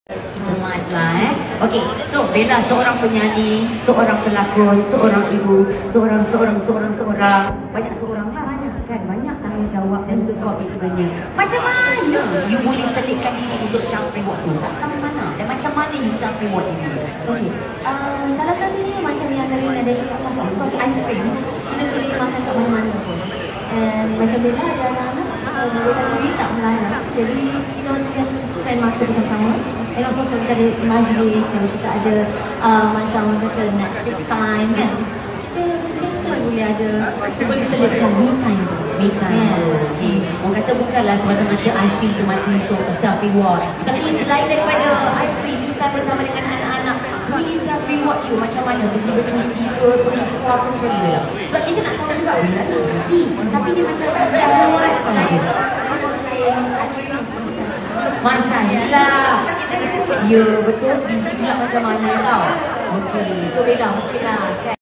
It's a must lah Okay, so Bella seorang penyanyi, seorang pelakon, seorang ibu, seorang banyak seorang lah kan, banyak tanggungjawab dan juga komitmennya. Macam mana you boleh selitkan diri untuk self reward tu? Kat mana dan macam mana you self reward diri? Okay, salah satunya macam yang Karina ada cakap lah, of course ice cream kita boleh makan kat mana-mana pun. And macam Bella ada anak-anak, Bella sendiri tak melarang, jadi kita masih biasa spend masa bersama-sama. And of course kalau kita ada majlis, kalau kita ada macam orang kata Netflix time kan, kita sentiasa boleh ada, boleh selitkan me time tu. Me time, okay. Orang kata bukanlah semata-mata ice cream semata untuk self reward, tapi selain daripada ice cream, me time bersama dengan anak-anak, really self reward you macam mana? Pergi bercuti ke, pergi sekolah ke, macam mana? Sebab kita nak tahu juga Bella ni busy, tapi dia macam self reward selain ice cream massage lah. Ya betul, busy pula macam mana tau. Okay, so Bella mungkin lah kan